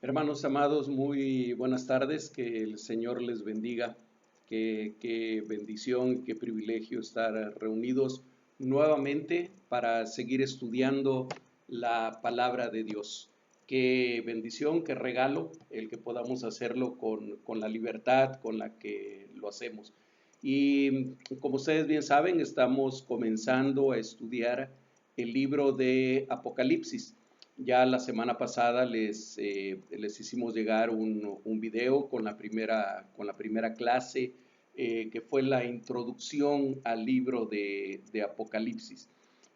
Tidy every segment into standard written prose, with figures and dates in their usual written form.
Hermanos amados, muy buenas tardes, que el Señor les bendiga, qué bendición, qué privilegio estar reunidos nuevamente para seguir estudiando la palabra de Dios. Qué bendición, qué regalo el que podamos hacerlo con la libertad con la que lo hacemos. Y como ustedes bien saben, estamos comenzando a estudiar el libro de Apocalipsis. Ya la semana pasada les hicimos llegar un video con la primera clase, que fue la introducción al libro de Apocalipsis.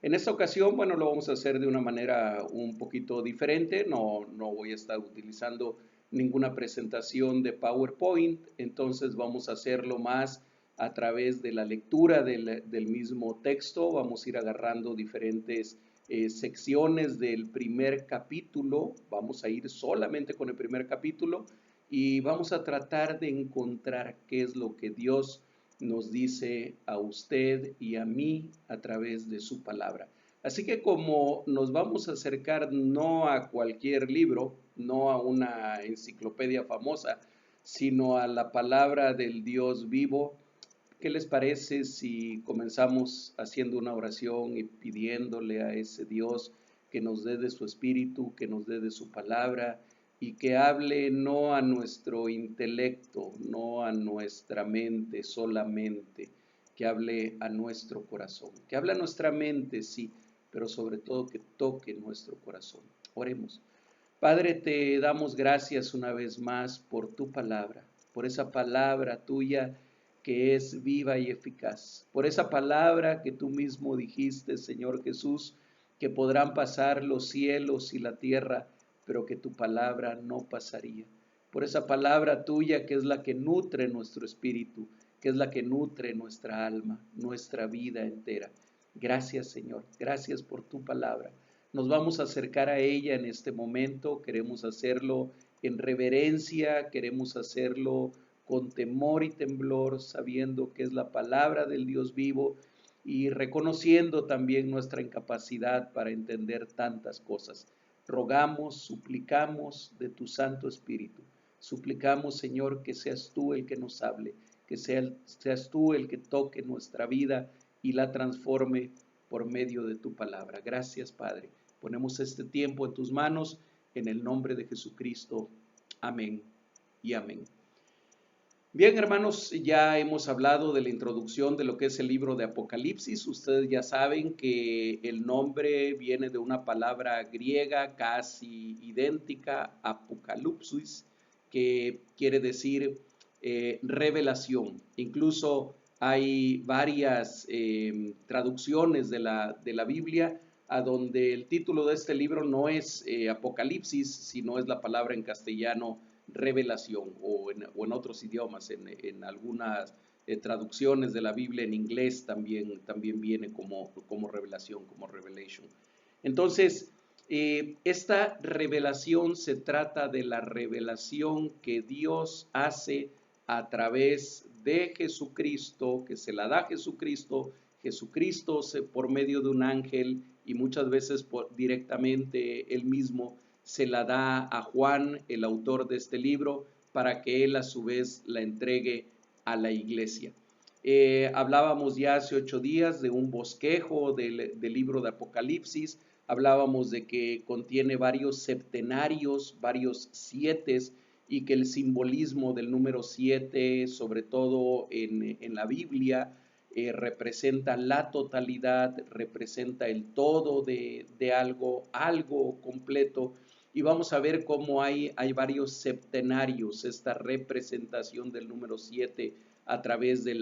En esta ocasión, bueno, lo vamos a hacer de una manera un poquito diferente. No voy a estar utilizando ninguna presentación de PowerPoint, entonces vamos a hacerlo más a través de la lectura del mismo texto. Vamos a ir agarrando diferentes secciones del primer capítulo. Vamos a ir solamente con el primer capítulo y vamos a tratar de encontrar qué es lo que Dios nos dice a usted y a mí a través de su palabra. Así que como nos vamos a acercar no a cualquier libro, no a una enciclopedia famosa, sino a la palabra del Dios vivo, ¿qué les parece si comenzamos haciendo una oración y pidiéndole a ese Dios que nos dé de su espíritu, que nos dé de su palabra y que hable no a nuestro intelecto, no a nuestra mente solamente, que hable a nuestro corazón, que hable a nuestra mente, sí, pero sobre todo que toque nuestro corazón? Oremos. Padre, te damos gracias una vez más por tu palabra, por esa palabra tuya que es viva y eficaz, por esa palabra que tú mismo dijiste, Señor Jesús, que podrán pasar los cielos y la tierra, pero que tu palabra no pasaría. Por esa palabra tuya que es la que nutre nuestro espíritu, que es la que nutre nuestra alma, nuestra vida entera. Gracias, Señor, gracias por tu palabra. Nos vamos a acercar a ella en este momento, queremos hacerlo en reverencia, queremos hacerlo con temor y temblor, sabiendo que es la palabra del Dios vivo y reconociendo también nuestra incapacidad para entender tantas cosas. Rogamos, suplicamos de tu Santo Espíritu. Suplicamos, Señor, que seas tú el que nos hable, que seas tú el que toque nuestra vida y la transforme por medio de tu palabra. Gracias, Padre. Ponemos este tiempo en tus manos, en el nombre de Jesucristo. Amén y amén. Bien, hermanos, ya hemos hablado de la introducción de lo que es el libro de Apocalipsis. Ustedes ya saben que el nombre viene de una palabra griega casi idéntica, apokalupsis, que quiere decir revelación. Incluso hay varias traducciones de la Biblia a donde el título de este libro no es Apocalipsis, sino es la palabra en castellano revelación, o en otros idiomas, en algunas traducciones de la Biblia en inglés también viene como revelación, como revelation. Entonces, esta revelación se trata de la revelación que Dios hace a través de Jesucristo, que se la da Jesucristo, por medio de un ángel y muchas veces directamente él mismo se la da a Juan, el autor de este libro, para que él a su vez la entregue a la iglesia. Hablábamos ya hace 8 días de un bosquejo del libro de Apocalipsis. Hablábamos de que contiene varios septenarios, varios sietes, y que el simbolismo del número 7, sobre todo en la Biblia, representa la totalidad, representa el todo de algo completo. Y vamos a ver cómo hay varios septenarios, esta representación del número 7 a través del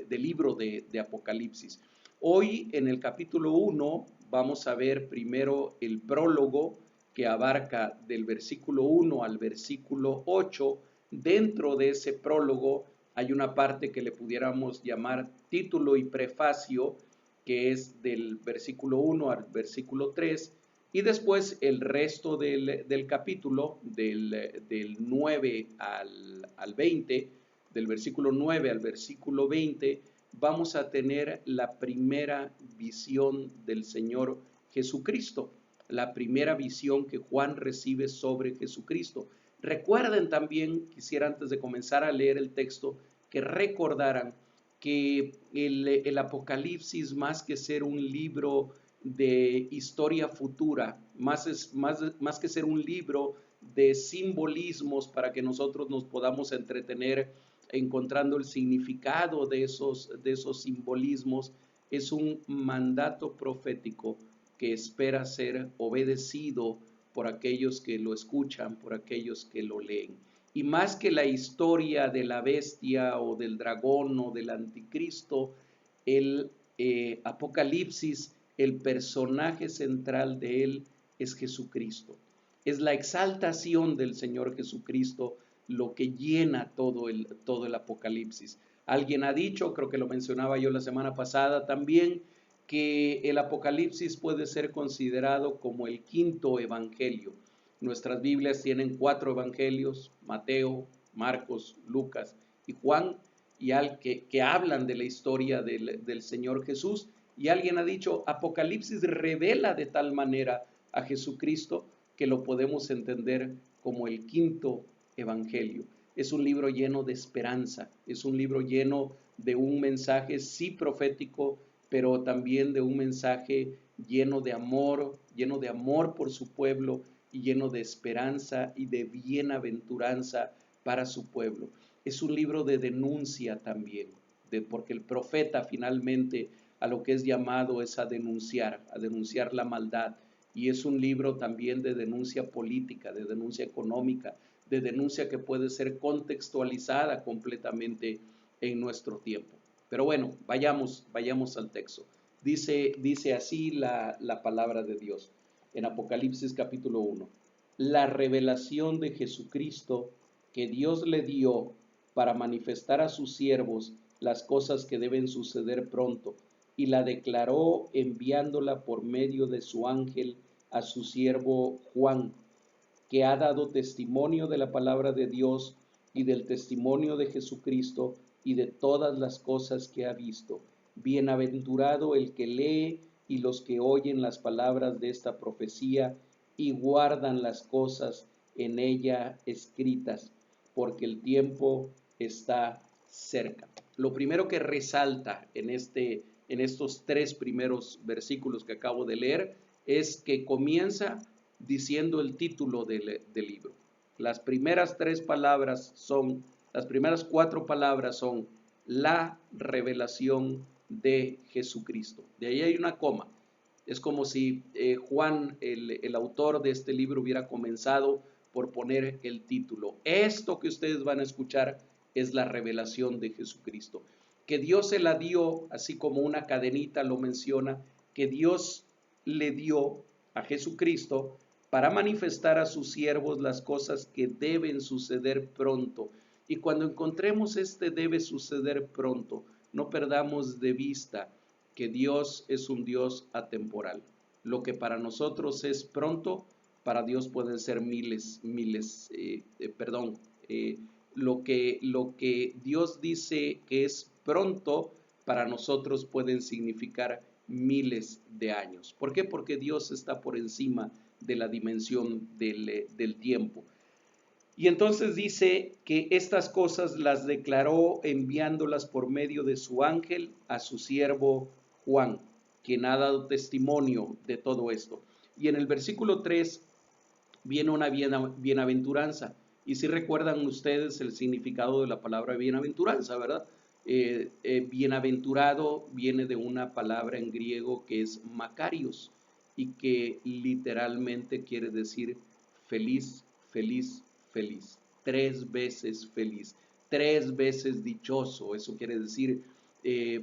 libro de Apocalipsis. Hoy en el capítulo 1 vamos a ver primero el prólogo, que abarca del versículo 1 al versículo 8. Dentro de ese prólogo hay una parte que le pudiéramos llamar título y prefacio, que es del versículo 1 al versículo 3, y después el resto del capítulo, del 9 al 20, del versículo 9 al versículo 20, vamos a tener la primera visión del Señor Jesucristo. la primera visión que Juan recibe sobre Jesucristo. Recuerden también, quisiera antes de comenzar a leer el texto, que recordaran que el Apocalipsis, más que ser un libro de historia futura, más que ser un libro de simbolismos para que nosotros nos podamos entretener encontrando el significado de esos simbolismos, es un mandato profético que espera ser obedecido por aquellos que lo escuchan, por aquellos que lo leen. Y más que la historia de la bestia o del dragón o del anticristo, el Apocalipsis, el personaje central de él es Jesucristo. Es la exaltación del Señor Jesucristo lo que llena todo el Apocalipsis. Alguien ha dicho, creo que lo mencionaba yo la semana pasada también, que el Apocalipsis puede ser considerado como el quinto evangelio. Nuestras Biblias tienen 4 evangelios: Mateo, Marcos, Lucas y Juan, que hablan de la historia del Señor Jesús. Y alguien ha dicho, Apocalipsis revela de tal manera a Jesucristo que lo podemos entender como el quinto evangelio. Es un libro lleno de esperanza, es un libro lleno de un mensaje sí profético, pero también de un mensaje lleno de amor por su pueblo y lleno de esperanza y de bienaventuranza para su pueblo. Es un libro de denuncia también, porque el profeta finalmente a lo que es llamado es a denunciar la maldad. Y es un libro también de denuncia política, de denuncia económica, de denuncia que puede ser contextualizada completamente en nuestro tiempo. Pero bueno, vayamos al texto. Dice así la palabra de Dios en Apocalipsis capítulo 1. La revelación de Jesucristo que Dios le dio para manifestar a sus siervos las cosas que deben suceder pronto, y la declaró enviándola por medio de su ángel a su siervo Juan, que ha dado testimonio de la palabra de Dios y del testimonio de Jesucristo y de todas las cosas que ha visto. Bienaventurado el que lee y los que oyen las palabras de esta profecía y guardan las cosas en ella escritas, porque el tiempo está cerca. Lo primero que resalta en estos 3 primeros versículos que acabo de leer es que comienza diciendo el título del libro. Las primeras 4 palabras son la revelación de Jesucristo. De ahí hay una coma. Es como si Juan, el autor de este libro, hubiera comenzado por poner el título. Esto que ustedes van a escuchar es la revelación de Jesucristo. Que Dios se la dio, así como una cadenita lo menciona, que Dios le dio a Jesucristo para manifestar a sus siervos las cosas que deben suceder pronto. Y cuando encontremos debe suceder pronto, no perdamos de vista que Dios es un Dios atemporal. Lo que para nosotros es pronto, para Dios pueden ser lo que Dios dice que es pronto, para nosotros pueden significar miles de años. ¿Por qué? Porque Dios está por encima de la dimensión del tiempo. Y entonces dice que estas cosas las declaró enviándolas por medio de su ángel a su siervo Juan, quien ha dado testimonio de todo esto. Y en el versículo 3 viene una bienaventuranza. Y si recuerdan ustedes el significado de la palabra bienaventuranza, ¿verdad? Bienaventurado viene de una palabra en griego que es makarios y que literalmente quiere decir feliz, feliz, feliz. 3 veces feliz, 3 veces dichoso. Eso quiere decir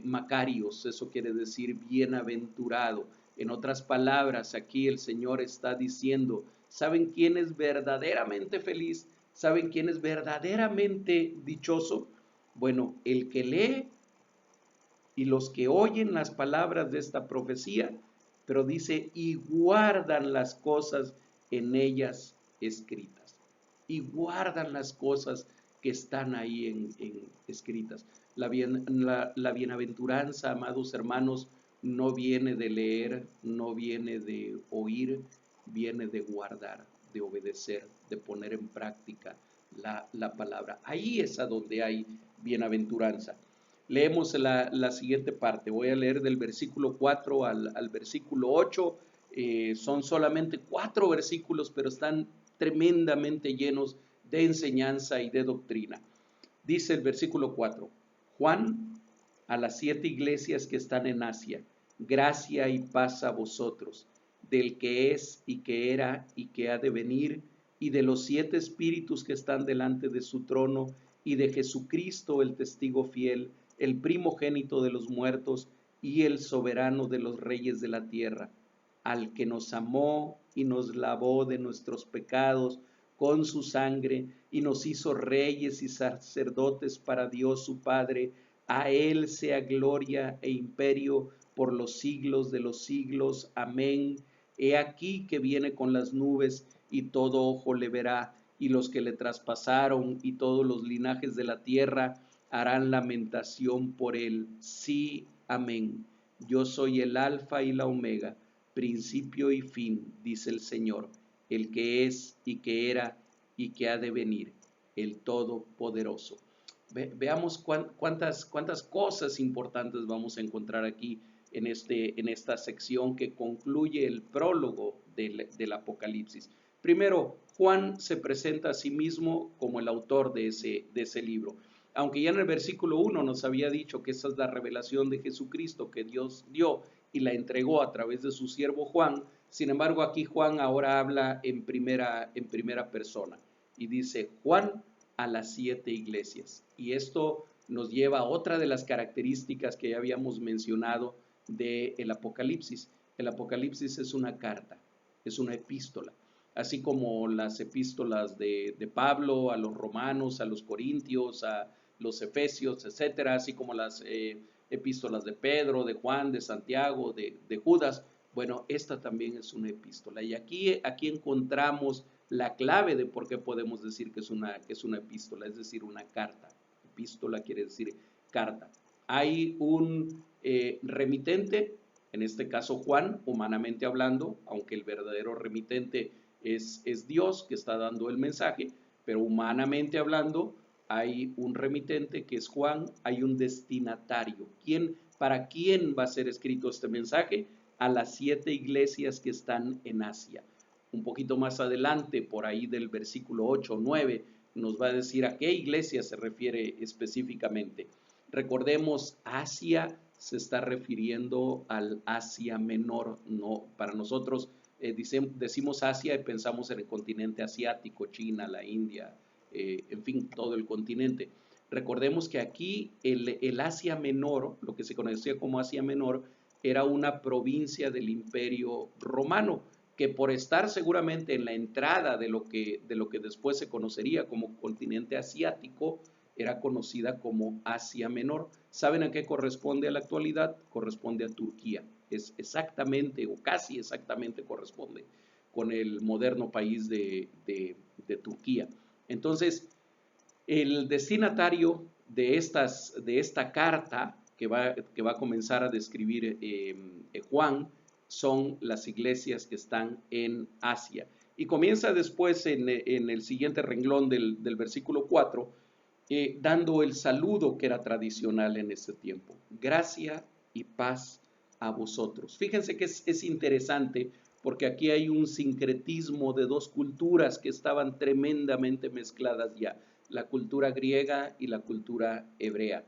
makarios, eso quiere decir bienaventurado. En otras palabras, aquí el Señor está diciendo, ¿saben quién es verdaderamente feliz? ¿Saben quién es verdaderamente dichoso? Bueno, el que lee y los que oyen las palabras de esta profecía, pero dice, y guardan las cosas en ellas escritas. Y guardan las cosas que están ahí escritas. La bienaventuranza, amados hermanos, no viene de leer, no viene de oír, viene de guardar, de obedecer, de poner en práctica la palabra. Ahí es a donde hay bienaventuranza. Leemos la siguiente parte. Voy a leer del versículo 4 al versículo 8. Son solamente 4 versículos, pero están tremendamente llenos de enseñanza y de doctrina. Dice el versículo 4: Juan, a las 7 iglesias que están en Asia, gracia y paz a vosotros, del que es y que era y que ha de venir, y de los 7 espíritus que están delante de su trono, y de Jesucristo el testigo fiel, el primogénito de los muertos y el soberano de los reyes de la tierra, al que nos amó y nos lavó de nuestros pecados con su sangre y nos hizo reyes y sacerdotes para Dios su Padre. A él sea gloria e imperio por los siglos de los siglos. Amén. He aquí que viene con las nubes, y todo ojo le verá, y los que le traspasaron y todos los linajes de la tierra harán lamentación por él. Sí, amén. Yo soy el alfa y la omega, principio y fin, dice el Señor, el que es y que era y que ha de venir, el Todopoderoso. Veamos cuántas cosas importantes vamos a encontrar aquí en esta sección que concluye el prólogo del Apocalipsis. Primero, Juan se presenta a sí mismo como el autor de ese libro. Aunque ya en el versículo 1 nos había dicho que esa es la revelación de Jesucristo que Dios dio y la entregó a través de su siervo Juan, sin embargo aquí Juan ahora habla en primera persona y dice: Juan a las 7 iglesias. Y esto nos lleva a otra de las características que ya habíamos mencionado del Apocalipsis. El Apocalipsis es una carta, es una epístola, así como las epístolas de Pablo a los romanos, a los corintios, a los efesios, etcétera, así como las epístolas de Pedro, de Juan, de Santiago, de Judas. Bueno, esta también es una epístola. Y aquí encontramos la clave de por qué podemos decir que es una epístola, es decir, una carta. Epístola quiere decir carta. Hay un remitente, en este caso Juan, humanamente hablando, aunque el verdadero remitente es Dios que está dando el mensaje, pero humanamente hablando hay un remitente que es Juan, hay un destinatario. ¿Para quién va a ser escrito este mensaje? A las 7 iglesias que están en Asia. Un poquito más adelante, por ahí del versículo 8 o 9, nos va a decir a qué iglesia se refiere específicamente. Recordemos, Asia se está refiriendo al Asia Menor. No, para nosotros decimos Asia y pensamos en el continente asiático, China, la India, en fin, todo el continente. Recordemos que aquí el Asia Menor, lo que se conocía como Asia Menor, era una provincia del Imperio Romano, que por estar seguramente en la entrada de lo que después se conocería como continente asiático, era conocida como Asia Menor. ¿Saben a qué corresponde a la actualidad? Corresponde a Turquía. Es exactamente o casi exactamente corresponde con el moderno país de Turquía. Entonces, el destinatario de esta carta que va a comenzar a describir Juan son las iglesias que están en Asia. Y comienza después en el siguiente renglón del versículo 4, dando el saludo que era tradicional en ese tiempo. Gracia y paz a vosotros. Fíjense que es interesante porque aquí hay un sincretismo de dos culturas que estaban tremendamente mezcladas ya, la cultura griega y la cultura hebrea.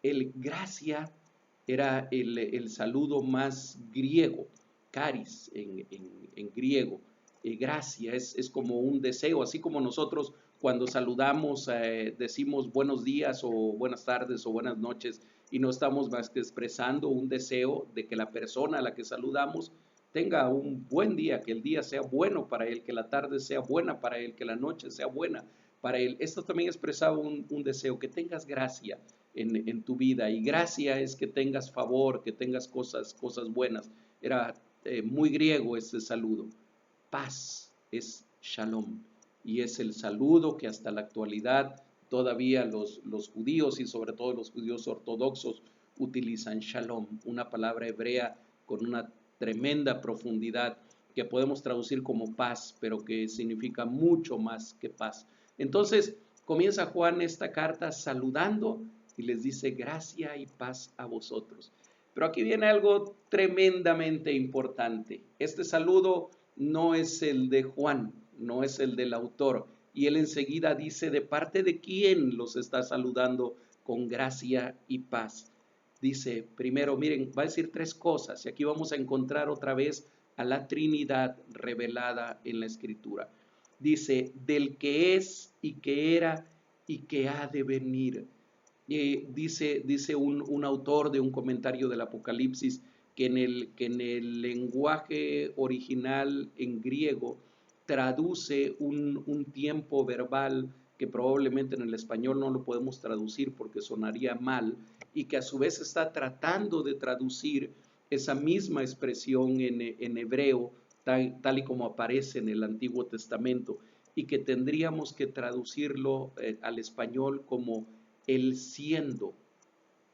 El gracia era el saludo más griego, caris en griego. Gracia es como un deseo, así como nosotros cuando saludamos decimos buenos días o buenas tardes o buenas noches y no estamos más que expresando un deseo de que la persona a la que saludamos tenga un buen día, que el día sea bueno para él, que la tarde sea buena para él, que la noche sea buena para él. Esto también expresaba un deseo, que tengas gracia en tu vida, y gracia es que tengas favor, que tengas cosas buenas. Era muy griego este saludo. Paz es shalom, y es el saludo que hasta la actualidad todavía los judíos y sobre todo los judíos ortodoxos utilizan, shalom, una palabra hebrea con una tremenda profundidad que podemos traducir como paz, pero que significa mucho más que paz. Entonces comienza Juan esta carta saludando y les dice gracia y paz a vosotros. Pero aquí viene algo tremendamente importante. Este saludo no es el de Juan, no es el del autor. Y él enseguida dice de parte de quién los está saludando con gracia y paz. Dice, primero, miren, va a decir tres cosas y aquí vamos a encontrar otra vez a la Trinidad revelada en la Escritura. Dice, del que es y que era y que ha de venir. Dice un autor de un comentario del Apocalipsis que en el lenguaje original en griego traduce un tiempo verbal que probablemente en el español no lo podemos traducir porque sonaría mal, y que a su vez está tratando de traducir esa misma expresión en hebreo, tal y como aparece en el Antiguo Testamento, y que tendríamos que traducirlo al español como el siendo.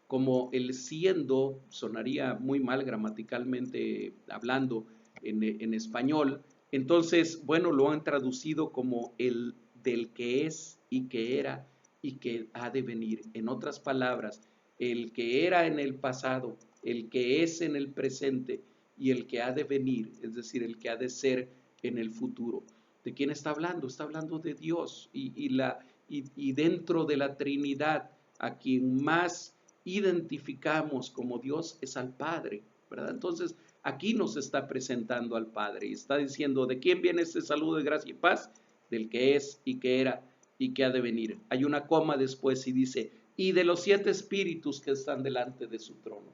Como el siendo sonaría muy mal gramaticalmente hablando en español. Entonces, bueno, lo han traducido como el del que es y que era y que ha de venir. En otras palabras, el que era en el pasado, el que es en el presente y el que ha de venir, es decir, el que ha de ser en el futuro. ¿De quién está hablando? Está hablando de Dios y dentro de la Trinidad, a quien más identificamos como Dios es al Padre, ¿verdad? Entonces, aquí nos está presentando al Padre y está diciendo, ¿de quién viene este saludo de gracia y paz? Del que es y que era y que ha de venir. Hay una coma después y dice, y de los 7 espíritus que están delante de su trono.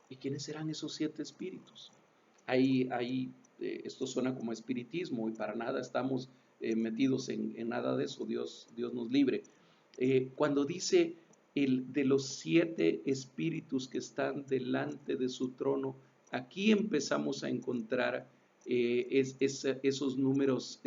¿Y quiénes serán esos 7 espíritus? Esto suena como espiritismo y para nada estamos metidos en nada de eso, Dios nos libre. Cuando dice de los 7 espíritus que están delante de su trono, aquí empezamos a encontrar esos números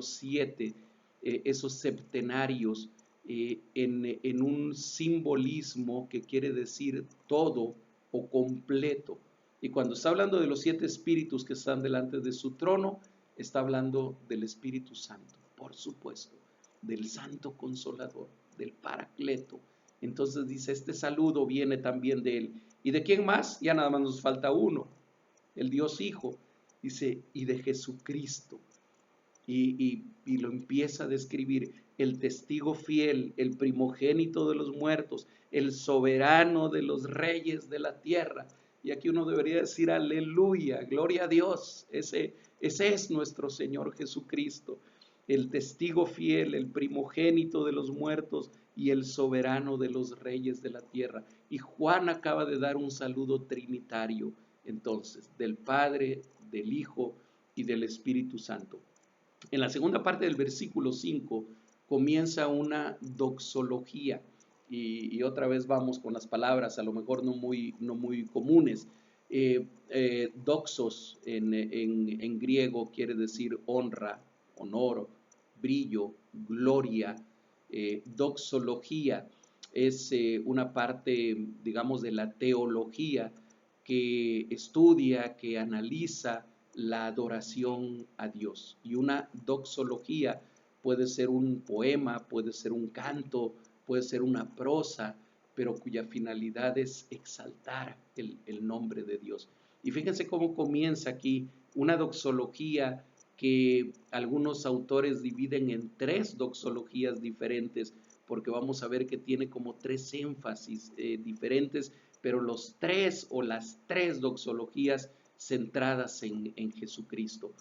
7, esos septenarios, en un simbolismo que quiere decir todo o completo. Y cuando está hablando de los 7 espíritus que están delante de su trono, está hablando del Espíritu Santo, por supuesto, del Santo Consolador, del Paracleto. Entonces dice, este saludo viene también de él. ¿Y de quién más? Ya nada más nos falta uno, el Dios Hijo. Dice, y de Jesucristo. Y lo empieza a describir, el testigo fiel, el primogénito de los muertos, el soberano de los reyes de la tierra. Y aquí uno debería decir, aleluya, gloria a Dios, ese es nuestro Señor Jesucristo, el testigo fiel, el primogénito de los muertos y el soberano de los reyes de la tierra. Y Juan acaba de dar un saludo trinitario, entonces, del Padre, del Hijo y del Espíritu Santo. En la segunda parte del versículo 5 comienza una doxología y otra vez vamos con las palabras a lo mejor no muy comunes. Doxos en griego quiere decir honra, honor, brillo, gloria. Doxología es una parte, digamos, de la teología que estudia, que analiza la adoración a Dios. Y una doxología puede ser un poema, puede ser un canto, puede ser una prosa, pero cuya finalidad es exaltar el nombre de Dios. Y fíjense cómo comienza aquí una doxología que algunos autores dividen en 3 doxologías diferentes, porque vamos a ver que tiene como 3 énfasis diferentes, pero los 3 o las 3 doxologías centradas en Jesucristo.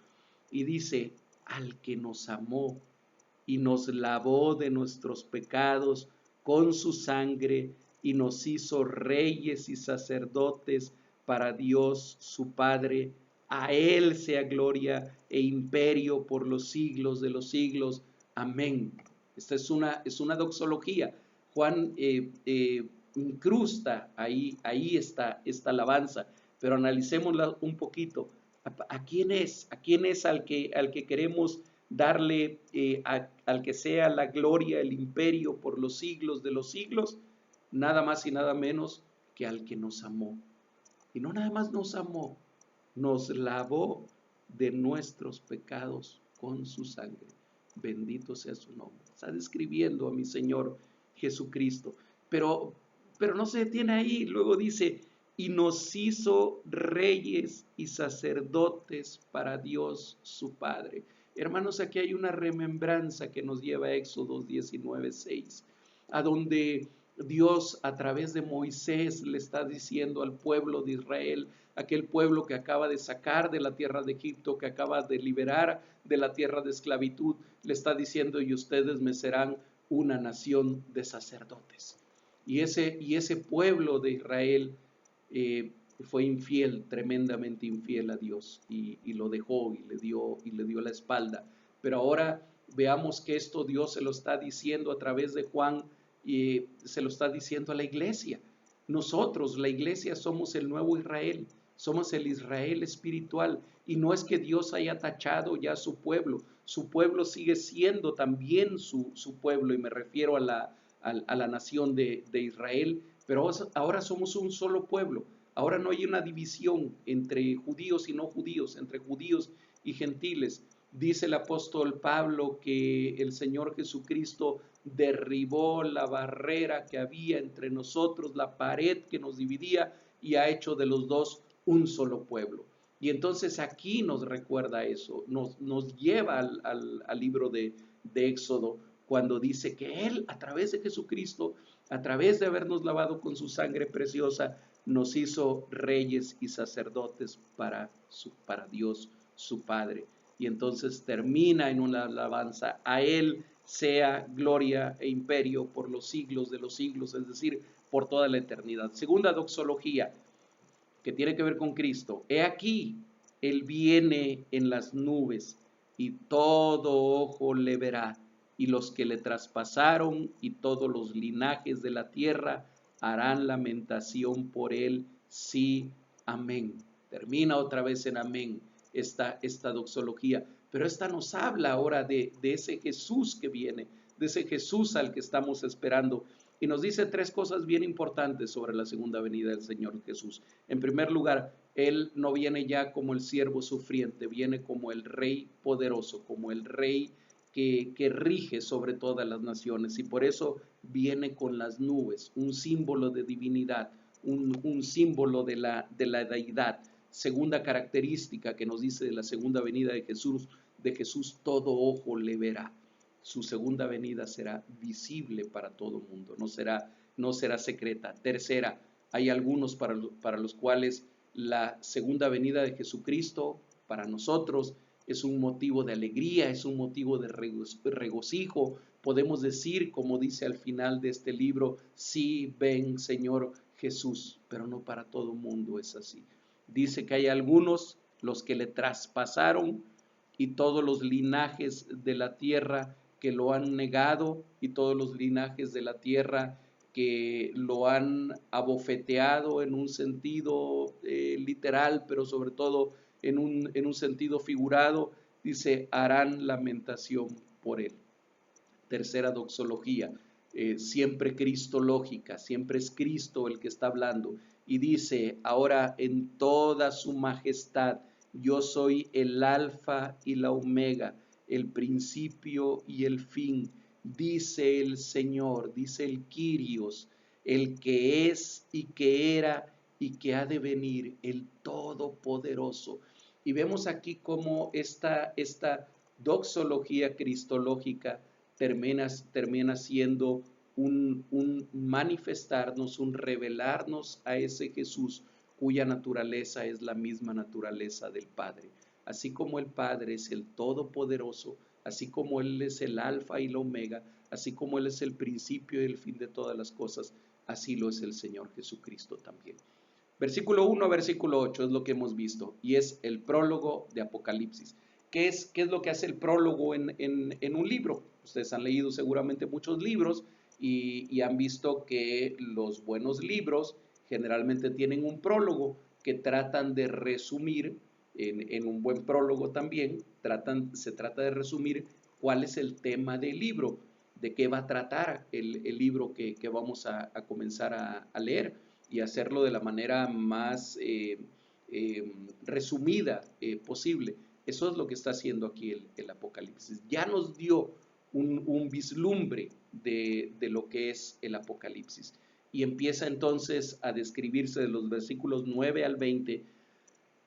Y dice, al que nos amó y nos lavó de nuestros pecados con su sangre y nos hizo reyes y sacerdotes para Dios su Padre. A Él sea gloria e imperio por los siglos de los siglos. Amén. Esta es una doxología. Juan incrusta ahí esta alabanza, pero analicémosla un poquito. ¿A quién es? ¿A quién es al que queremos darle, al que sea la gloria, el imperio por los siglos de los siglos? Nada más y nada menos que al que nos amó. Y no nada más nos amó, nos lavó de nuestros pecados con su sangre. Bendito sea su nombre. Está describiendo a mi Señor Jesucristo. Pero, pero no se detiene ahí. Luego dice, y nos hizo reyes y sacerdotes para Dios su Padre. Hermanos, aquí hay una remembranza que nos lleva a Éxodo 19:6, a donde Dios a través de Moisés le está diciendo al pueblo de Israel, aquel pueblo que acaba de sacar de la tierra de Egipto, que acaba de liberar de la tierra de esclavitud, le está diciendo, y ustedes me serán una nación de sacerdotes. Y ese pueblo de Israel fue infiel, tremendamente infiel a Dios, y lo dejó y le dio la espalda. Pero ahora veamos que esto Dios se lo está diciendo a través de Juan, y se lo está diciendo a la iglesia. Nosotros, la iglesia, somos el nuevo Israel, somos el Israel espiritual, y no es que Dios haya tachado ya su pueblo sigue siendo también su pueblo, y me refiero a la nación de Israel, pero ahora somos un solo pueblo. Ahora no hay una división entre judíos y no judíos, entre judíos y gentiles. Dice el apóstol Pablo que el Señor Jesucristo derribó la barrera que había entre nosotros, la pared que nos dividía, y ha hecho de los dos un solo pueblo. Y entonces aquí nos recuerda eso, nos lleva al libro de Éxodo, cuando dice que Él, a través de Jesucristo, a través de habernos lavado con su sangre preciosa, nos hizo reyes y sacerdotes para Dios, su Padre. Y entonces termina en una alabanza: a Él sea gloria e imperio por los siglos de los siglos, es decir, por toda la eternidad. Segunda doxología, que tiene que ver con Cristo. He aquí, Él viene en las nubes, y todo ojo le verá, y los que le traspasaron y todos los linajes de la tierra harán lamentación por Él. Sí, amén. Termina otra vez en amén esta doxología, pero esta nos habla ahora de ese Jesús que viene, de ese Jesús al que estamos esperando. Y nos dice tres cosas bien importantes sobre la segunda venida del Señor Jesús. En primer lugar, Él no viene ya como el siervo sufriente, viene como el Rey poderoso, como el Rey que rige sobre todas las naciones, y por eso viene con las nubes, un símbolo de divinidad, un símbolo de la deidad. Segunda característica que nos dice de la segunda venida de Jesús, todo ojo le verá. Su segunda venida será visible para todo el mundo, no será secreta. Tercera, hay algunos para los cuales la segunda venida de Jesucristo para nosotros es un motivo de alegría, es un motivo de regocijo. Podemos decir, como dice al final de este libro, sí, ven Señor Jesús, pero no para todo el mundo es así. Dice que hay algunos, los que le traspasaron, y todos los linajes de la tierra que lo han negado, y todos los linajes de la tierra que lo han abofeteado en un sentido literal, pero sobre todo en un sentido figurado. Dice, harán lamentación por él. Tercera doxología, siempre cristológica, siempre es Cristo el que está hablando, y dice, ahora en toda su majestad, yo soy el alfa y la omega, el principio y el fin, dice el Señor, dice el Kyrios, el que es y que era y que ha de venir, el Todopoderoso. Y vemos aquí cómo esta doxología cristológica termina siendo un manifestarnos, un revelarnos a ese Jesús cuya naturaleza es la misma naturaleza del Padre. Así como el Padre es el Todopoderoso, así como Él es el Alfa y la Omega, así como Él es el principio y el fin de todas las cosas, así lo es el Señor Jesucristo también. Versículo 1 a versículo 8 es lo que hemos visto, y es el prólogo de Apocalipsis. ¿Qué es lo que hace el prólogo en un libro? Ustedes han leído seguramente muchos libros y han visto que los buenos libros generalmente tienen un prólogo que tratan de resumir, en un buen prólogo también, se trata de resumir cuál es el tema del libro, de qué va a tratar el libro que vamos a comenzar a leer, y hacerlo de la manera más resumida posible. Eso es lo que está haciendo aquí el Apocalipsis. Ya nos dio un vislumbre de lo que es el Apocalipsis. Y empieza entonces a describirse de los versículos 9 al 20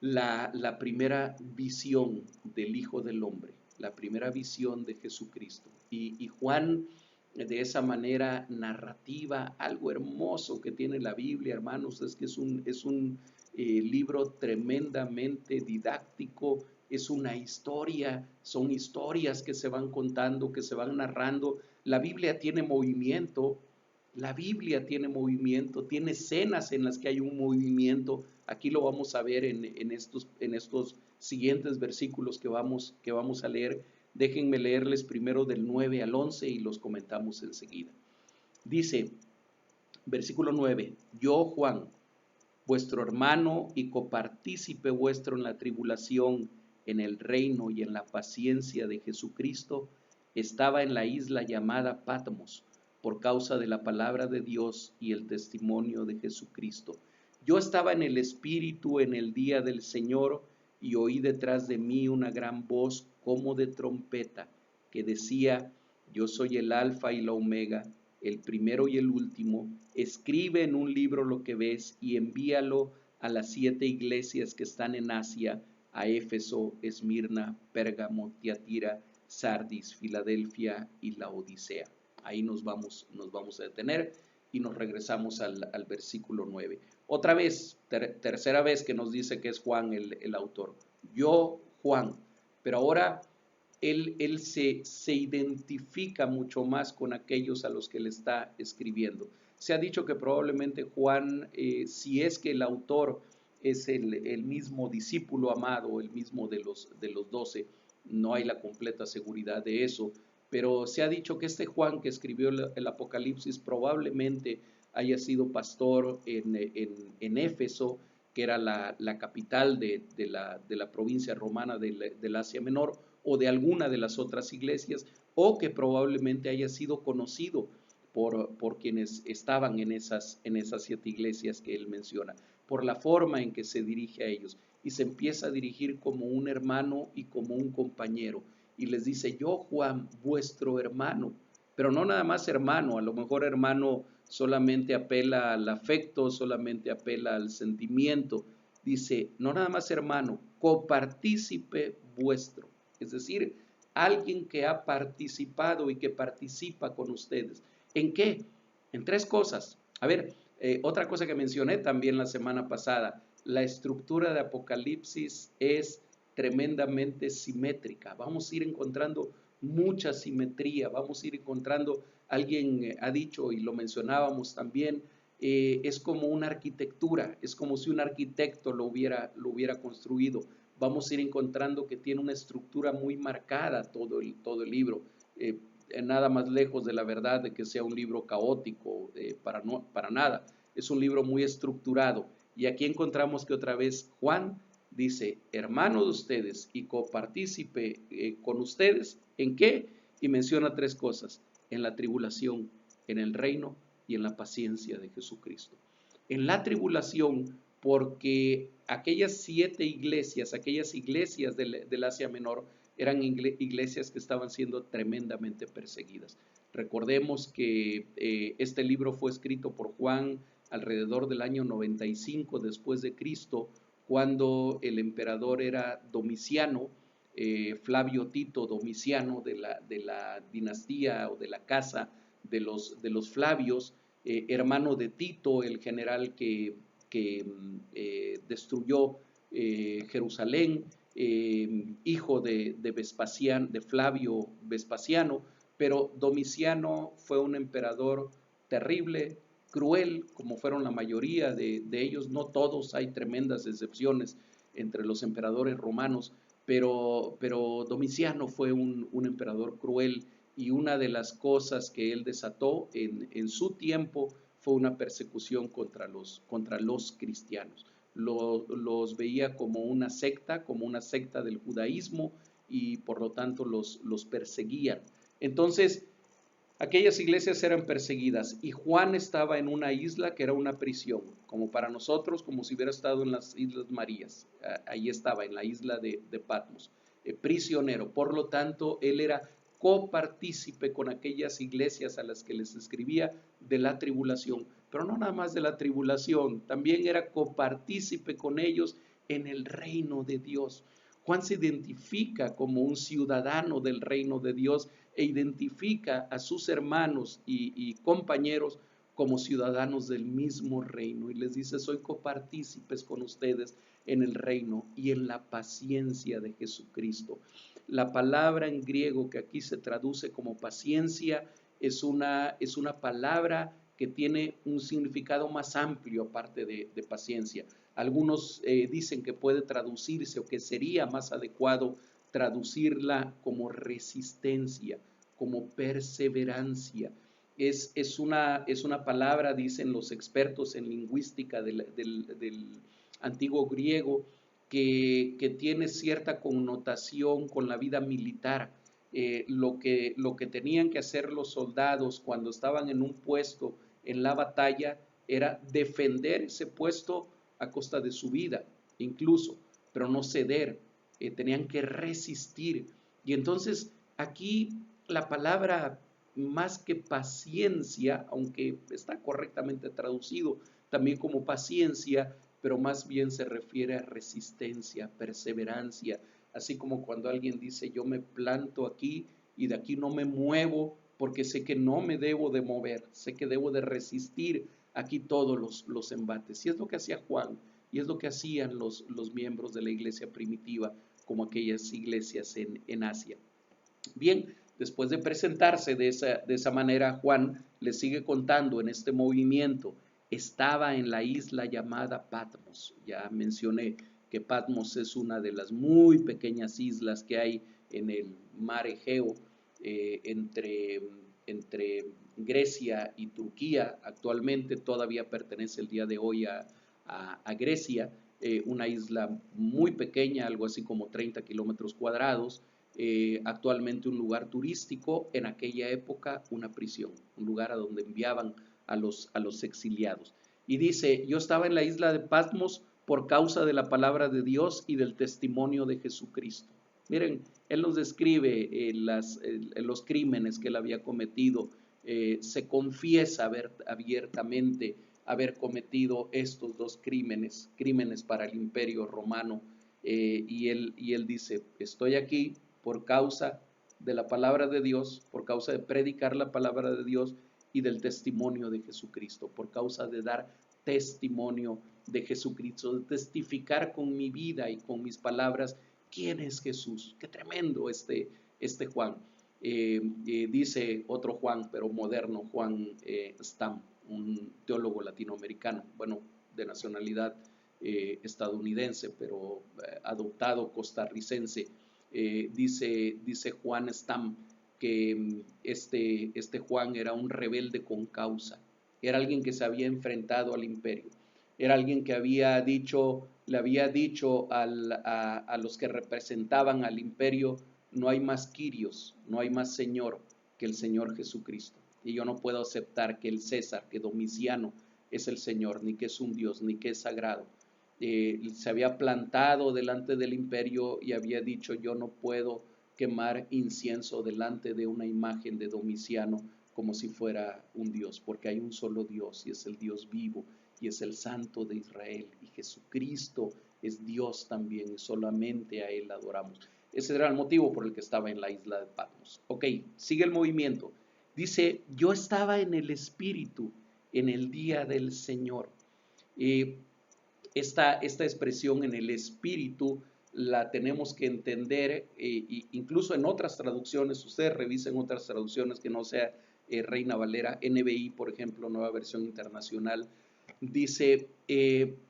la primera visión del Hijo del Hombre, la primera visión de Jesucristo. Y Juan, de esa manera narrativa, algo hermoso que tiene la Biblia, hermanos, es que es un libro tremendamente didáctico, es una historia, son historias que se van contando, que se van narrando. La Biblia tiene movimiento, tiene escenas en las que hay un movimiento. Aquí lo vamos a ver en estos siguientes versículos que vamos a leer. Déjenme leerles primero del 9 al 11 y los comentamos enseguida. Dice, versículo 9, yo Juan, vuestro hermano y copartícipe vuestro en la tribulación, en el reino y en la paciencia de Jesucristo, estaba en la isla llamada Patmos, por causa de la palabra de Dios y el testimonio de Jesucristo. Yo estaba en el Espíritu en el día del Señor, y oí detrás de mí una gran voz como de trompeta, que decía, yo soy el Alfa y la Omega, el primero y el último. Escribe en un libro lo que ves y envíalo a las 7 iglesias que están en Asia, a Éfeso, Esmirna, Pérgamo, Tiatira, Sardis, Filadelfia y Laodicea. Ahí nos vamos a detener y nos regresamos al versículo 9. Otra vez, tercera vez que nos dice que es Juan el autor. Yo, Juan. Pero ahora él se identifica mucho más con aquellos a los que le está escribiendo. Se ha dicho que probablemente Juan, si es que el autor es el mismo discípulo amado, el mismo de los 12, no hay la completa seguridad de eso, pero se ha dicho que este Juan que escribió el Apocalipsis probablemente haya sido pastor en Éfeso, que era la capital de la provincia romana del Asia Menor, o de alguna de las otras iglesias, o que probablemente haya sido conocido por quienes estaban en esas 7 iglesias que él menciona, por la forma en que se dirige a ellos, y se empieza a dirigir como un hermano y como un compañero, y les dice, yo Juan, vuestro hermano, pero no nada más hermano, a lo mejor hermano solamente apela al afecto, solamente apela al sentimiento, dice, no nada más hermano, copartícipe vuestro, es decir, alguien que ha participado y que participa con ustedes. ¿En qué? En 3 cosas. A ver, otra cosa que mencioné también la semana pasada, la estructura de Apocalipsis es tremendamente simétrica. Vamos a ir encontrando mucha simetría, vamos a ir encontrando, alguien ha dicho y lo mencionábamos también, es como una arquitectura, es como si un arquitecto lo hubiera construido. Vamos a ir encontrando que tiene una estructura muy marcada todo el libro, nada más lejos de la verdad de que sea un libro caótico, para nada, es un libro muy estructurado. Y aquí encontramos que otra vez Juan dice, hermano de ustedes y copartícipe con ustedes, ¿en qué? Y menciona 3 cosas, en la tribulación, en el reino y en la paciencia de Jesucristo. En la tribulación, porque aquellas 7 iglesias, aquellas iglesias del Asia Menor, eran iglesias que estaban siendo tremendamente perseguidas. Recordemos que este libro fue escrito por Juan alrededor del año 95 después de Cristo, cuando el emperador era Domiciano, Flavio Tito Domiciano, de la dinastía o de la casa de los Flavios, hermano de Tito, el general que destruyó Jerusalén, hijo de Vespasiano, de Flavio Vespasiano, pero Domiciano fue un emperador terrible, cruel, como fueron la mayoría de ellos, no todos, hay tremendas excepciones entre los emperadores romanos, pero Domiciano fue un emperador cruel, y una de las cosas que él desató en su tiempo fue una persecución contra los cristianos. Los veía como una secta del judaísmo, y por lo tanto los perseguían. Entonces, aquellas iglesias eran perseguidas, y Juan estaba en una isla que era una prisión, como para nosotros, como si hubiera estado en las Islas Marías. Ahí estaba, en la isla de Patmos. prisionero. Por lo tanto, él era copartícipe con aquellas iglesias a las que les escribía de la tribulación, pero no nada más de la tribulación, también era copartícipe con ellos en el reino de Dios. Juan se identifica como un ciudadano del reino de Dios e identifica a sus hermanos y compañeros como ciudadanos del mismo reino y les dice: soy copartícipes con ustedes en el reino y en la paciencia de Jesucristo. La palabra en griego que aquí se traduce como paciencia es una palabra que tiene un significado más amplio aparte de paciencia. Algunos dicen que puede traducirse, o que sería más adecuado traducirla como resistencia, como perseverancia. Es una palabra, dicen los expertos en lingüística del antiguo griego, que tiene cierta connotación con la vida militar. Lo que tenían que hacer los soldados cuando estaban en un puesto en la batalla era defender ese puesto a costa de su vida, incluso, pero no ceder. Tenían que resistir. Y entonces aquí la palabra, más que paciencia, aunque está correctamente traducido también como paciencia, pero más bien se refiere a resistencia, perseverancia, así como cuando alguien dice: yo me planto aquí y de aquí no me muevo porque sé que no me debo de mover, sé que debo de resistir aquí todos los embates. Y es lo que hacía Juan, y es lo que hacían los miembros de la iglesia primitiva, como aquellas iglesias en Asia. Bien, después de presentarse de esa manera, Juan le sigue contando en este movimiento. Estaba en la isla llamada Patmos. Ya mencioné que Patmos es una de las muy pequeñas islas que hay en el mar Egeo, entre Grecia y Turquía. Actualmente todavía pertenece el día de hoy a Grecia, una isla muy pequeña, algo así como 30 kilómetros cuadrados. Actualmente un lugar turístico, en aquella época una prisión, un lugar a donde enviaban a los exiliados. Y dice: yo estaba en la isla de Patmos por causa de la palabra de Dios y del testimonio de Jesucristo. Miren, él nos describe los crímenes que él había cometido, se confiesa abiertamente haber cometido estos dos crímenes para el Imperio Romano, y él dice: estoy aquí por causa de la palabra de Dios, por causa de predicar la palabra de Dios y del testimonio de Jesucristo, por causa de dar testimonio de Jesucristo, de testificar con mi vida y con mis palabras quién es Jesús. Qué tremendo este Juan. Dice otro Juan, pero moderno, Juan Stam, un teólogo latinoamericano, bueno, de nacionalidad estadounidense, pero adoptado costarricense. Dice Juan Stam que este Juan era un rebelde con causa, era alguien que se había enfrentado al imperio, era alguien que le había dicho a los que representaban al imperio: no hay más Quirios, no hay más Señor que el Señor Jesucristo, y yo no puedo aceptar que el César, que Domiciano es el Señor, ni que es un Dios, ni que es sagrado. Se había plantado delante del imperio y había dicho: yo no puedo quemar incienso delante de una imagen de Domiciano como si fuera un Dios, porque hay un solo Dios y es el Dios vivo y es el Santo de Israel, y Jesucristo es Dios también y solamente a Él adoramos. Ese era el motivo por el que estaba en la isla de Patmos. Ok, sigue el movimiento. Dice: yo estaba en el Espíritu en el día del Señor. Esta expresión en el Espíritu la tenemos que entender, incluso en otras traducciones. Ustedes revisen otras traducciones que no sea Reina Valera, NBI, por ejemplo, Nueva Versión Internacional. Dice: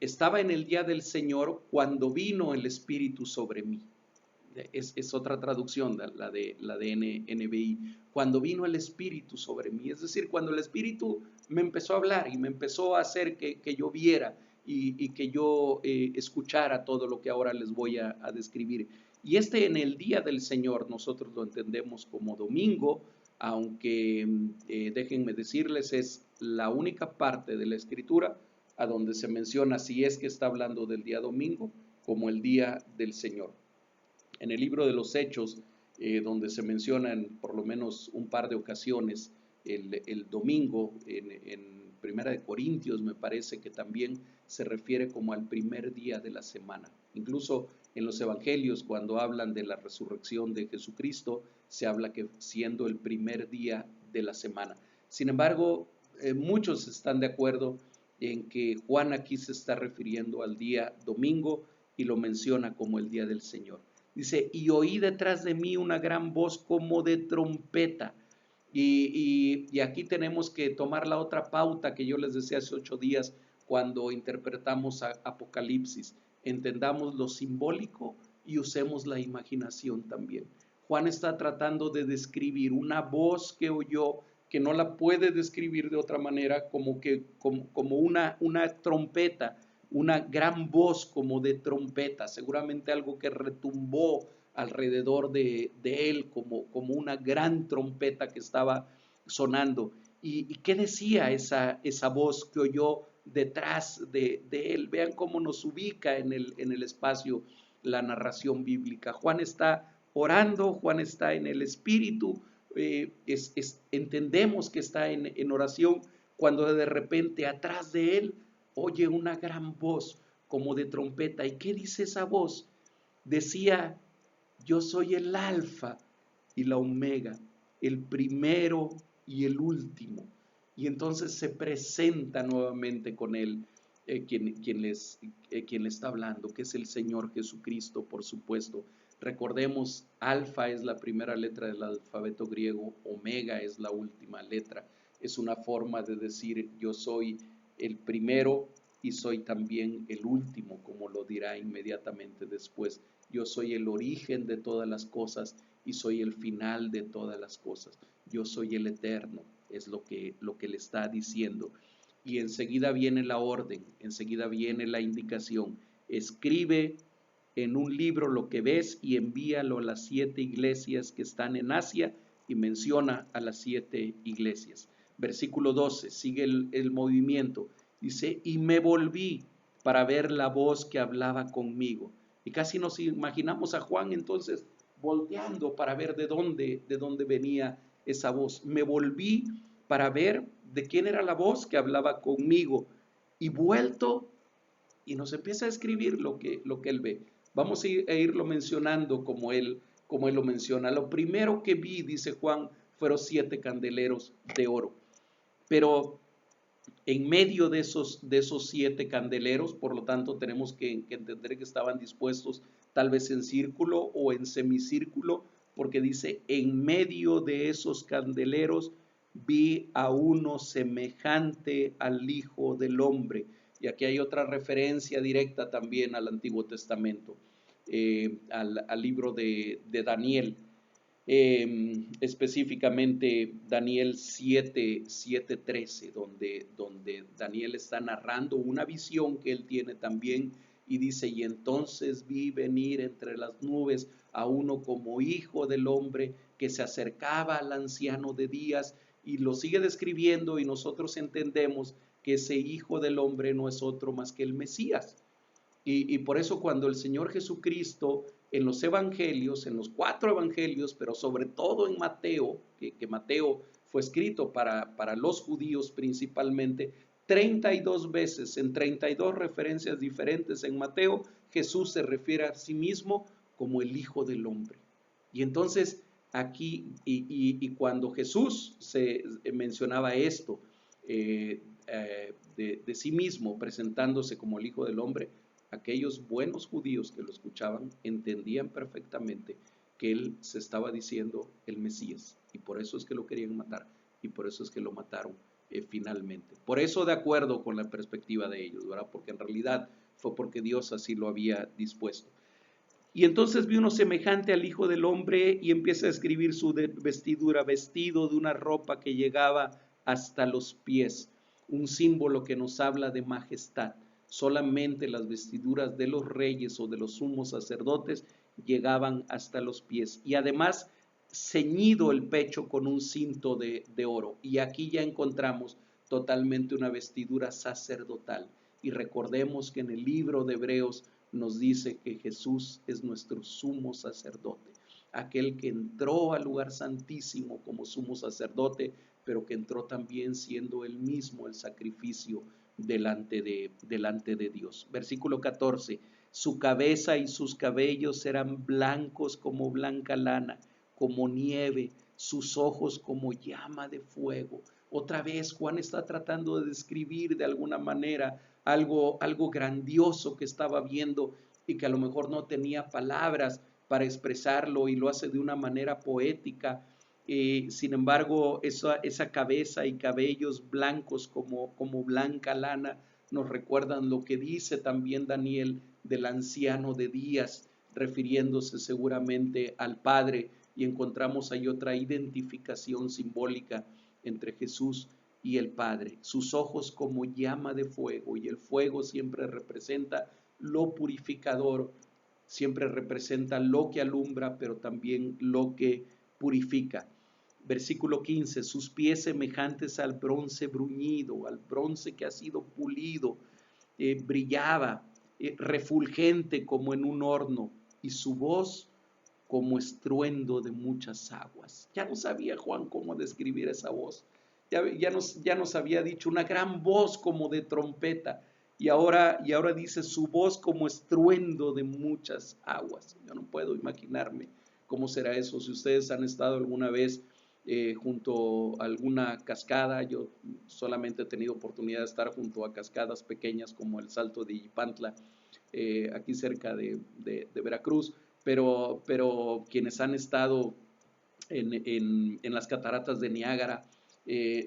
estaba en el día del Señor cuando vino el Espíritu sobre mí. Es otra traducción, la de NBI. Cuando vino el Espíritu sobre mí, es decir, cuando el Espíritu me empezó a hablar y me empezó a hacer que yo viera y que yo escuchara todo lo que ahora les voy a describir. Y en el día del Señor nosotros lo entendemos como domingo, aunque déjenme decirles, es la única parte de la Escritura a donde se menciona, si es que está hablando del día domingo, como el día del Señor. En el libro de los Hechos, donde se mencionan por lo menos un par de ocasiones, el domingo, en Primera de Corintios me parece que también se refiere como al primer día de la semana. Incluso en los evangelios, cuando hablan de la resurrección de Jesucristo, se habla que siendo el primer día de la semana. Sin embargo, muchos están de acuerdo en que Juan aquí se está refiriendo al día domingo y lo menciona como el día del Señor. Dice, y oí detrás de mí una gran voz como de trompeta. Y aquí tenemos que tomar la otra pauta que yo les decía hace 8 días cuando interpretamos Apocalipsis. Entendamos lo simbólico y usemos la imaginación también. Juan está tratando de describir una voz que oyó, que no la puede describir de otra manera, como una trompeta, una gran voz como de trompeta, seguramente algo que retumbó alrededor de él como una gran trompeta que estaba sonando. ¿Y qué decía esa voz que oyó detrás de él? Vean cómo nos ubica en el espacio la narración bíblica. Juan está orando, Juan está en el Espíritu, entendemos que está en oración cuando de repente atrás de él oye una gran voz como de trompeta. ¿Y qué dice esa voz? Decía, yo soy el alfa y la omega, el primero y el último. Y entonces se presenta nuevamente con él quien le está hablando, que es el Señor Jesucristo, por supuesto. Recordemos, alfa es la primera letra del alfabeto griego, omega es la última letra. Es una forma de decir yo soy el primero y soy también el último, como lo dirá inmediatamente después. Yo soy el origen de todas las cosas y soy el final de todas las cosas. Yo soy el eterno, es lo que le está diciendo. Y enseguida viene la orden, enseguida viene la indicación. Escribe en un libro lo que ves y envíalo a las 7 iglesias que están en Asia, y menciona a las 7 iglesias. Versículo 12, sigue el movimiento. Dice, y me volví para ver la voz que hablaba conmigo. Y casi nos imaginamos a Juan entonces volteando para ver de dónde venía esa voz. Me volví para ver de quién era la voz que hablaba conmigo. Y vuelto, y nos empieza a escribir lo que él ve. Vamos a irlo mencionando como él lo menciona. Lo primero que vi, dice Juan, fueron 7 candeleros de oro. Pero en medio de esos 7 candeleros, por lo tanto, tenemos que entender que estaban dispuestos tal vez en círculo o en semicírculo, porque dice, en medio de esos candeleros vi a uno semejante al Hijo del Hombre. Y aquí hay otra referencia directa también al Antiguo Testamento, al libro de Daniel. Específicamente Daniel 7:13, donde Daniel está narrando una visión que él tiene también, y dice, y entonces vi venir entre las nubes a uno como hijo del hombre que se acercaba al anciano de días, y lo sigue describiendo, y nosotros entendemos que ese hijo del hombre no es otro más que el Mesías. Y por eso cuando el Señor Jesucristo en los evangelios, en los 4 evangelios, pero sobre todo en Mateo, que Mateo fue escrito para los judíos principalmente, 32 veces, en 32 referencias diferentes en Mateo, Jesús se refiere a sí mismo como el Hijo del Hombre. Y entonces aquí, cuando Jesús se mencionaba esto de sí mismo, presentándose como el Hijo del Hombre, aquellos buenos judíos que lo escuchaban entendían perfectamente que él se estaba diciendo el Mesías, y por eso es que lo querían matar, y por eso es que lo mataron finalmente. Por eso, de acuerdo con la perspectiva de ellos, ¿verdad? Porque en realidad fue porque Dios así lo había dispuesto. Y entonces vi uno semejante al Hijo del Hombre, y empieza a escribir su vestidura, vestido de una ropa que llegaba hasta los pies, un símbolo que nos habla de majestad. Solamente las vestiduras de los reyes o de los sumos sacerdotes llegaban hasta los pies, y además ceñido el pecho con un cinto de oro. Y aquí ya encontramos totalmente una vestidura sacerdotal. Y recordemos que en el libro de Hebreos nos dice que Jesús es nuestro sumo sacerdote, aquel que entró al lugar santísimo como sumo sacerdote, pero que entró también siendo él mismo el sacrificio delante de Dios. Versículo 14, su cabeza y sus cabellos eran blancos como blanca lana, como nieve, sus ojos como llama de fuego. Otra vez Juan está tratando de describir de alguna manera algo grandioso que estaba viendo y que a lo mejor no tenía palabras para expresarlo, y lo hace de una manera poética. Sin embargo, esa cabeza y cabellos blancos como blanca lana nos recuerdan lo que dice también Daniel del anciano de días, refiriéndose seguramente al Padre, y encontramos ahí otra identificación simbólica entre Jesús y el Padre. Sus ojos como llama de fuego, y el fuego siempre representa lo purificador, siempre representa lo que alumbra, pero también lo que purifica. Versículo 15, sus pies semejantes al bronce bruñido, al bronce que ha sido pulido, brillaba, refulgente como en un horno, y su voz como estruendo de muchas aguas. Ya no sabía Juan cómo describir esa voz. Ya nos había dicho una gran voz como de trompeta, y ahora dice su voz como estruendo de muchas aguas. Yo no puedo imaginarme cómo será eso. Si ustedes han estado alguna vez junto a alguna cascada, yo solamente he tenido oportunidad de estar junto a cascadas pequeñas como el Salto de Ipantla, aquí cerca de Veracruz, pero quienes han estado en las cataratas de Niágara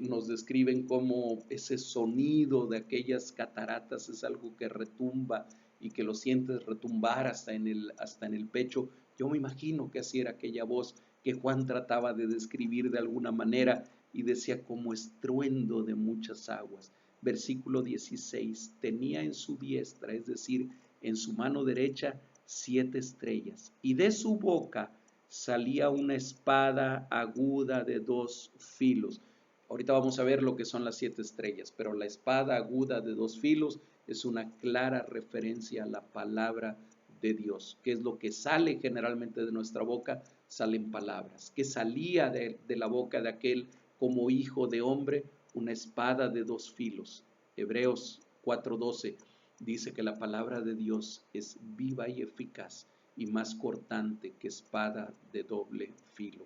nos describen cómo ese sonido de aquellas cataratas es algo que retumba y que lo sientes retumbar hasta en el pecho. Yo me imagino que así era aquella voz que Juan trataba de describir de alguna manera, y decía como estruendo de muchas aguas. Versículo 16, tenía en su diestra, es decir, en su mano derecha, 7 estrellas, y de su boca salía una espada aguda de 2 filos. Ahorita vamos a ver lo que son las 7 estrellas, pero la espada aguda de 2 filos es una clara referencia a la palabra de Dios. ¿Qué es lo que sale generalmente de nuestra boca? Salen palabras. ¿Qué salía de la boca de aquel como hijo de hombre? Una espada de 2 filos. Hebreos 4:12 dice que la palabra de Dios es viva y eficaz y más cortante que espada de doble filo.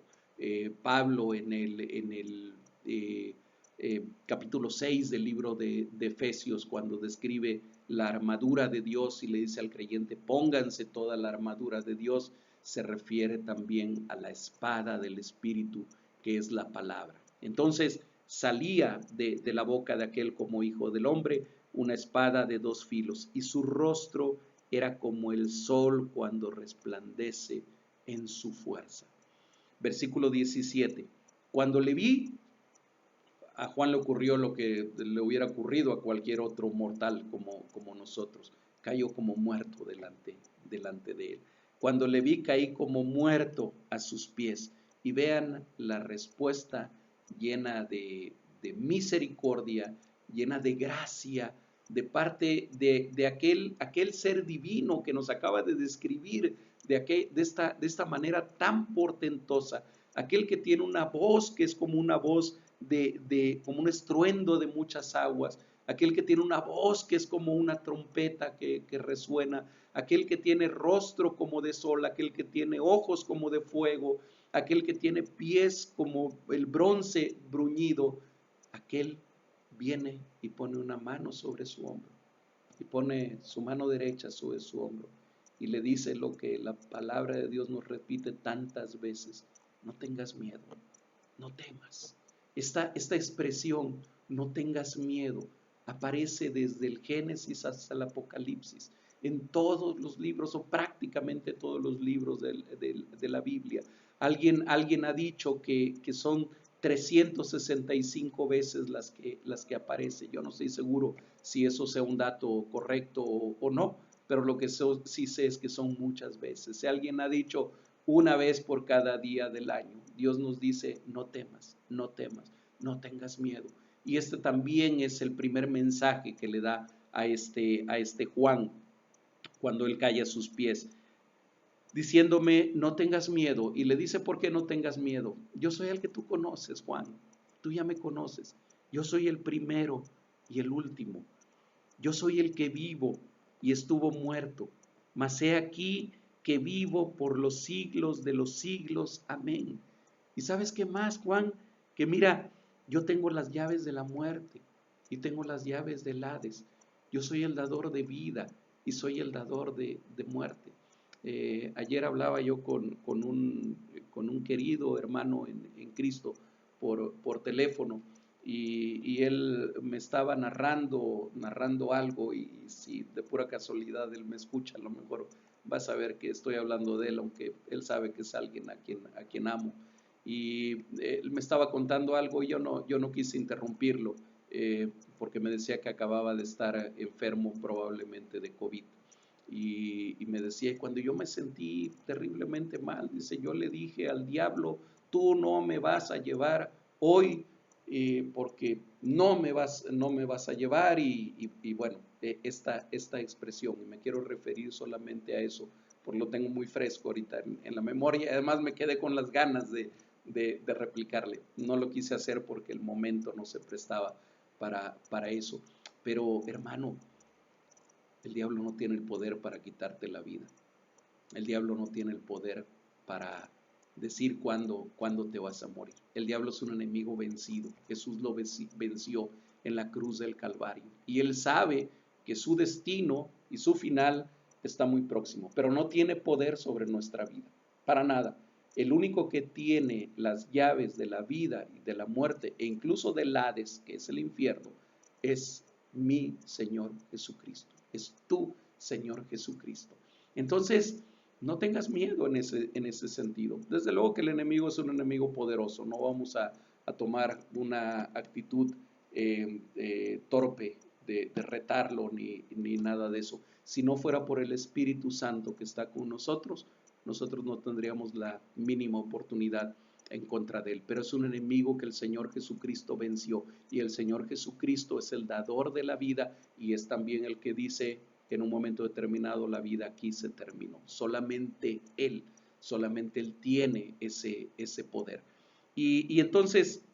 Pablo en el capítulo 6 del libro de Efesios, cuando describe la armadura de Dios y le dice al creyente, pónganse toda la armadura de Dios, se refiere también a la espada del Espíritu, que es la palabra. Entonces salía de la boca de aquel como hijo del hombre una espada de 2 filos, y su rostro era como el sol cuando resplandece en su fuerza. Versículo 17. Cuando le vi, a Juan le ocurrió lo que le hubiera ocurrido a cualquier otro mortal como nosotros. Cayó como muerto delante de él. Cuando le vi, caí como muerto a sus pies. Y vean la respuesta llena de misericordia, llena de gracia, de parte de aquel ser divino que nos acaba de describir de esta manera tan portentosa, aquel que tiene una voz que es como una voz como un estruendo de muchas aguas, aquel que tiene una voz que es como una trompeta que resuena, aquel que tiene rostro como de sol, aquel que tiene ojos como de fuego, aquel que tiene pies como el bronce bruñido, aquel viene y pone una mano sobre su hombro, y pone su mano derecha sobre su hombro, y le dice lo que la palabra de Dios nos repite tantas veces: no tengas miedo, no temas. Esta expresión, no tengas miedo, aparece desde el Génesis hasta el Apocalipsis, en todos los libros, o prácticamente todos los libros de la Biblia. Alguien ha dicho que son 365 veces las que aparece. Yo no estoy seguro si eso sea un dato correcto o no, pero lo que sí sé es que son muchas veces. Si alguien ha dicho una vez por cada día del año, Dios nos dice: no temas, no temas, no tengas miedo. Y este también es el primer mensaje que le da a este Juan. cuando él cae a sus pies, diciéndome, no tengas miedo. Y le dice, ¿por qué no tengas miedo? Yo soy el que tú conoces, Juan. Tú ya me conoces. Yo soy el primero y el último. Yo soy el que vivo y estuvo muerto. Mas he aquí que vivo por los siglos de los siglos. Amén. ¿Y sabes qué más, Juan? Que mira, yo tengo las llaves de la muerte y tengo las llaves del Hades. Yo soy el dador de vida y soy el dador de muerte. Ayer hablaba yo con un querido hermano en Cristo por teléfono y él me estaba narrando algo, y si de pura casualidad él me escucha, a lo mejor va a saber que estoy hablando de él, aunque él sabe que es alguien a quien amo. Y él me estaba contando algo y yo no quise interrumpirlo, porque me decía que acababa de estar enfermo probablemente de COVID. Y me decía, cuando yo me sentí terriblemente mal, dice, yo le dije al diablo, tú no me vas a llevar hoy, porque no me vas a llevar. Y bueno, esta expresión, y me quiero referir solamente a eso, porque lo tengo muy fresco ahorita en la memoria. Además me quedé con las ganas de replicarle. No lo quise hacer porque el momento no se prestaba para eso. Pero hermano, el diablo no tiene el poder para quitarte la vida. El diablo no tiene el poder para decir cuándo te vas a morir. El diablo es un enemigo vencido. Jesús lo venció en la cruz del Calvario. Y él sabe que su destino y su final está muy próximo, pero no tiene poder sobre nuestra vida, para nada. El único que tiene las llaves de la vida y de la muerte, e incluso del Hades, que es el infierno, es mi Señor Jesucristo. Es tu Señor Jesucristo. Entonces, no tengas miedo en ese sentido. Desde luego que el enemigo es un enemigo poderoso. No vamos a tomar una actitud torpe de retarlo ni nada de eso. Si no fuera por el Espíritu Santo que está con nosotros no tendríamos la mínima oportunidad en contra de él. Pero es un enemigo que el Señor Jesucristo venció, y el Señor Jesucristo es el dador de la vida, y es también el que dice que en un momento determinado la vida aquí se terminó. Solamente Él tiene ese poder. Y entonces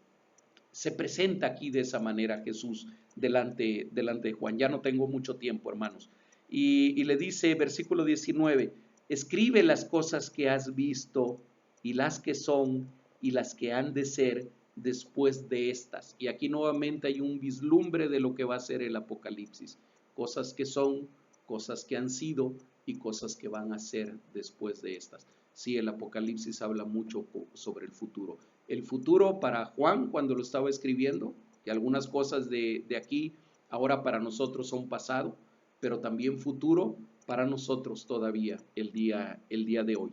se presenta aquí de esa manera Jesús delante de Juan. Ya no tengo mucho tiempo, hermanos. Y le dice, versículo 19, escribe las cosas que has visto y las que son y las que han de ser después de estas. Y aquí nuevamente hay un vislumbre de lo que va a ser el Apocalipsis. Cosas que son, cosas que han sido y cosas que van a ser después de estas. Sí, el Apocalipsis habla mucho sobre el futuro. El futuro para Juan cuando lo estaba escribiendo, y algunas cosas de aquí ahora para nosotros son pasado, pero también futuro para nosotros todavía el día de hoy.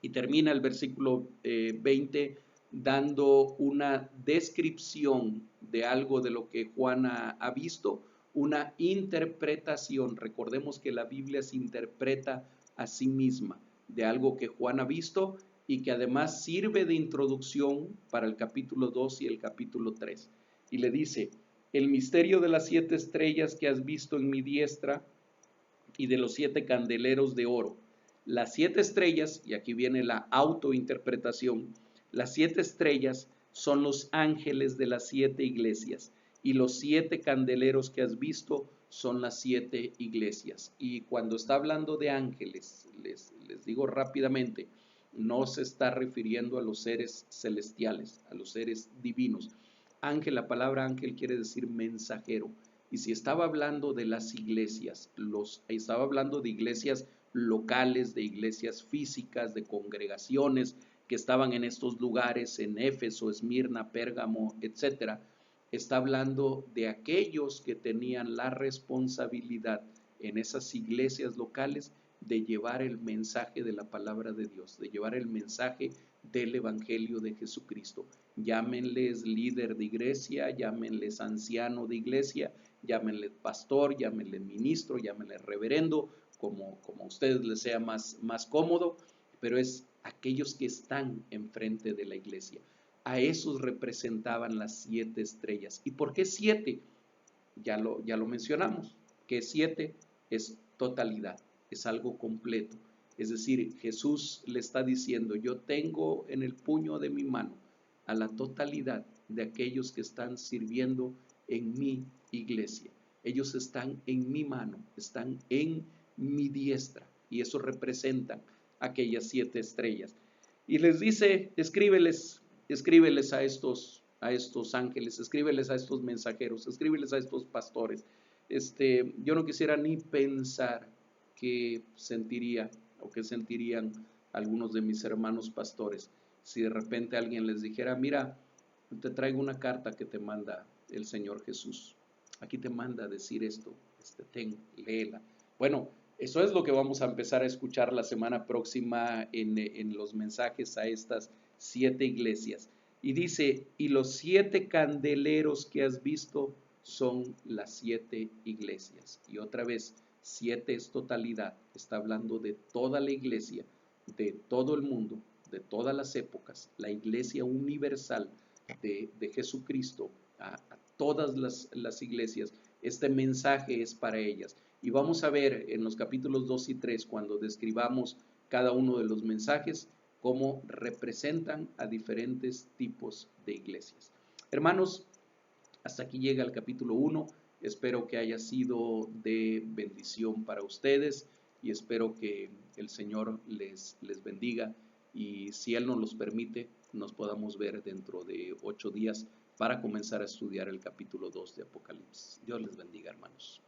Y termina el versículo 20 dando una descripción de algo de lo que Juan ha visto, una interpretación. Recordemos que la Biblia se interpreta a sí misma de algo que Juan ha visto, y que además sirve de introducción para el capítulo 2 y el capítulo 3. Y le dice, el misterio de las 7 estrellas que has visto en mi diestra y de los 7 candeleros de oro. Las 7 estrellas, y aquí viene la autointerpretación, las 7 estrellas son los ángeles de las 7 iglesias, y los 7 candeleros que has visto son las 7 iglesias. Y cuando está hablando de ángeles, les digo rápidamente, no se está refiriendo a los seres celestiales, a los seres divinos. Ángel, la palabra ángel quiere decir mensajero. Y si estaba hablando de las iglesias, estaba hablando de iglesias locales, de iglesias físicas, de congregaciones que estaban en estos lugares, en Éfeso, Esmirna, Pérgamo, etcétera. Está hablando de aquellos que tenían la responsabilidad en esas iglesias locales de llevar el mensaje de la palabra de Dios, de llevar el mensaje del Evangelio de Jesucristo. Llámenles líder de iglesia, llámenles anciano de iglesia, llámenle pastor, llámenle ministro, llámenle reverendo, como a ustedes les sea más cómodo, pero es aquellos que están enfrente de la iglesia. A esos representaban las 7 estrellas. ¿Y por qué 7? Ya lo mencionamos, que 7 es totalidad. es algo completo. Es decir, Jesús le está diciendo, yo tengo en el puño de mi mano a la totalidad de aquellos que están sirviendo en mi iglesia. Ellos están en mi mano, están en mi diestra, y eso representan aquellas 7 estrellas. Y les dice, escríbeles a estos ángeles, escríbeles a estos mensajeros, escríbeles a estos pastores. Yo no quisiera ni pensar qué sentiría o qué sentirían algunos de mis hermanos pastores si de repente alguien les dijera, mira, te traigo una carta que te manda el Señor Jesús. Aquí te manda a decir esto, ten, léela. Bueno, eso es lo que vamos a empezar a escuchar la semana próxima en los mensajes a estas 7 iglesias. Y dice, y los 7 candeleros que has visto son las 7 iglesias. Y otra vez, 7 es totalidad, está hablando de toda la iglesia, de todo el mundo, de todas las épocas, la iglesia universal de Jesucristo, a todas las iglesias. Este mensaje es para ellas. Y vamos a ver en los capítulos 2 y 3, cuando describamos cada uno de los mensajes, cómo representan a diferentes tipos de iglesias. Hermanos, hasta aquí llega el capítulo 1. Espero que haya sido de bendición para ustedes y espero que el Señor les bendiga, y si Él nos los permite, nos podamos ver dentro de 8 días para comenzar a estudiar el capítulo 2 de Apocalipsis. Dios les bendiga, hermanos.